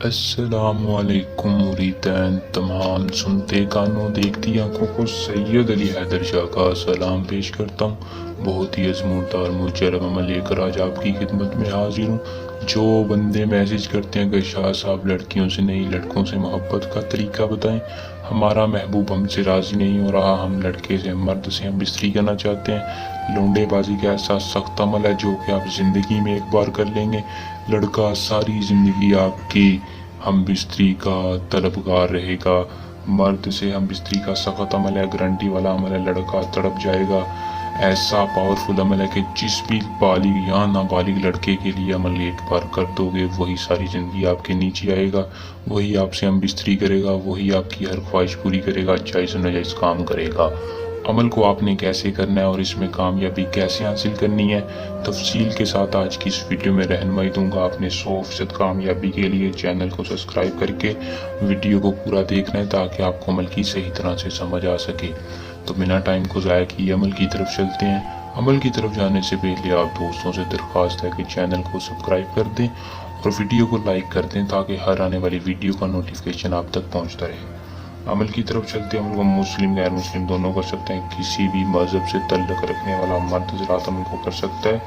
السلام علیکم مریدین تمام، سنتے کانوں دیکھتی آنکھوں کو سید علی حیدر شاہ کا سلام پیش کرتا ہوں۔ بہت ہی عظمتدار مجرم عمل لے کر آج آپ کی خدمت میں حاضر ہوں۔ جو بندے میسج کرتے ہیں کہ شاہ صاحب لڑکیوں سے نہیں لڑکوں سے محبت کا طریقہ بتائیں، ہمارا محبوب ہم سے راضی نہیں ہو رہا، ہم لڑکے سے مرد سے ہم بستری کرنا چاہتے ہیں۔ لونڈے بازی کا ایسا سخت عمل ہے جو کہ آپ زندگی میں ایک بار کر لیں گے، لڑکا ساری زندگی آپ کی ہم بستری کا طلبگار رہے گا۔ مرد سے ہم بستری کا سخت عمل ہے، گارنٹی والا عمل ہے، لڑکا تڑپ جائے گا۔ ایسا پاورفل عمل ہے کہ جس بھی بالغ یا نابالغ لڑکے کے لیے عمل ایک بار کر دو گے، وہی ساری زندگی آپ کے نیچے آئے گا، وہی آپ سے ہم بستری کرے گا، وہی آپ کی ہر خواہش پوری کرے گا، جائز و ناجائز کام کرے گا۔ عمل کو آپ نے کیسے کرنا ہے اور اس میں کامیابی کیسے حاصل کرنی ہے، تفصیل کے ساتھ آج کی اس ویڈیو میں رہنمائی دوں گا۔ آپ نے 100% کامیابی کے لیے چینل کو سبسکرائب کر کے ویڈیو کو پورا دیکھنا ہے تاکہ آپ کو عمل کی صحیح طرح سے سمجھ آ سکے۔ تو بنا ٹائم کو ضائع کیے عمل کی طرف چلتے ہیں۔ عمل کی طرف جانے سے پہلے آپ دوستوں سے درخواست ہے کہ چینل کو سبسکرائب کر دیں اور ویڈیو کو لائک کر دیں تاکہ ہر آنے والی ویڈیو کا نوٹیفیکیشن آپ تک پہنچتا رہے۔ عمل کی طرف چلتے ہیں۔ عمل کو مسلم غیر مسلم دونوں کر سکتے ہیں، کسی بھی مذہب سے تعلق رکھنے والا مرد حضرات عمل کو کر سکتا ہے۔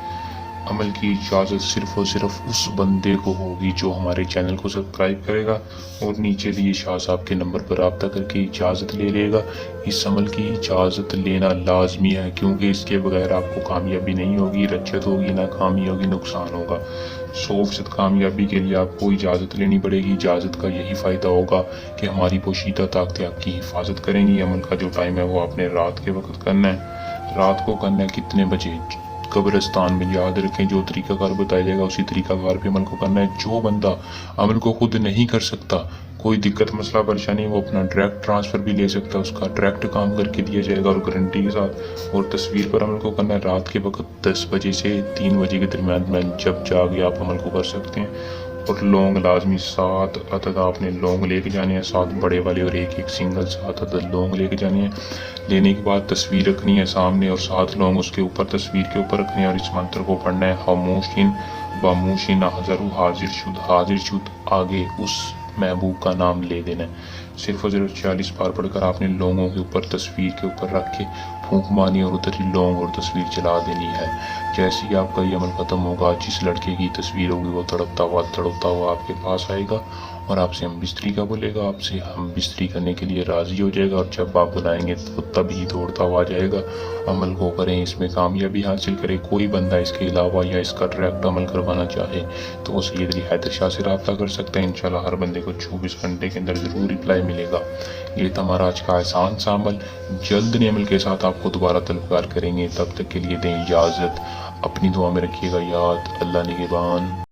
عمل کی اجازت صرف اور صرف اس بندے کو ہوگی جو ہمارے چینل کو سبسکرائب کرے گا اور نیچے دیے شاہ صاحب کے نمبر پر رابطہ کر کے اجازت لے گا۔ اس عمل کی اجازت لینا لازمی ہے کیونکہ اس کے بغیر آپ کو کامیابی نہیں ہوگی، رچت ہوگی، ناکامی ہوگی، نقصان ہوگا۔ 100% کامیابی کے لیے آپ کو اجازت لینی پڑے گی۔ اجازت کا یہی فائدہ ہوگا کہ ہماری پوشیدہ طاقتیں آپ کی حفاظت کریں گی۔ عمل کا جو ٹائم ہے وہ آپ نے رات کے وقت کرنا ہے۔ رات کو کرنا ہے کتنے بجے؟ قبرستان میں۔ یاد رکھیں جو طریقہ کار بتایا جائے گا اسی طریقہ کار پہ عمل کو کرنا ہے۔ جو بندہ عمل کو خود نہیں کر سکتا، کوئی دقت مسئلہ پریشانی، وہ اپنا ڈائریکٹ ٹرانسفر بھی لے سکتا ہے، اس کا ڈائریکٹ کام کر کے دیا جائے گا اور گارنٹی کے ساتھ۔ اور تصویر پر عمل کو کرنا ہے رات کے وقت 10 بجے سے 3 بجے کے درمیان میں، جب چاہے آپ عمل کو کر سکتے ہیں۔ اور لونگ لازمی 7 عدد آپ نے لونگ لے کے جانے ہیں، 7 بڑے والے اور ایک سنگل 7 عدد لونگ لے کے جانے ہیں۔ لینے کے بعد تصویر رکھنی ہے سامنے اور 7 لونگ اس کے اوپر تصویر کے اوپر رکھنے ہیں اور اس منتر کو پڑھنا ہے۔ خاموشین باموشین حضر حاضر شد، آگے اس محبوب کا نام لے دینا ہے۔ صرف اور صرف 40 بار پڑھ کر آپ نے لونگوں کے اوپر تصویر کے اوپر رکھ کے پھونک مارنی اور ادھر ہی لونگ اور تصویر چلا دینی ہے۔ جیسے ہی آپ کا یہ عمل ختم ہوگا، جس لڑکے کی تصویر ہوگی وہ تڑپتا ہوا آپ کے پاس آئے گا اور آپ سے ہم بستری کا بولے گا، آپ سے ہم بستری کرنے کے لیے راضی ہو جائے گا اور جب آپ بلائیں گے تو تبھی دوڑتا ہوا جائے گا۔ عمل کو کریں، اس میں کامیابی حاصل کریں۔ کوئی بندہ اس کے علاوہ یا اس کا ڈائریکٹ عمل کروانا چاہے تو وہ سید علی حیدر شاہ سے رابطہ کر سکتے ہیں۔ انشاءاللہ ہر بندے کو 24 گھنٹے کے اندر ضرور رپلائی ملے گا۔ یہ تھا ہمارا آج کا آسان سا عمل۔ جلد نئے عمل کے ساتھ آپ کو دوبارہ طلبگار کریں گے، تب تک کے لیے دیں اجازت۔ اپنی دعا میں رکھیے گا یاد۔ اللہ نگہبان۔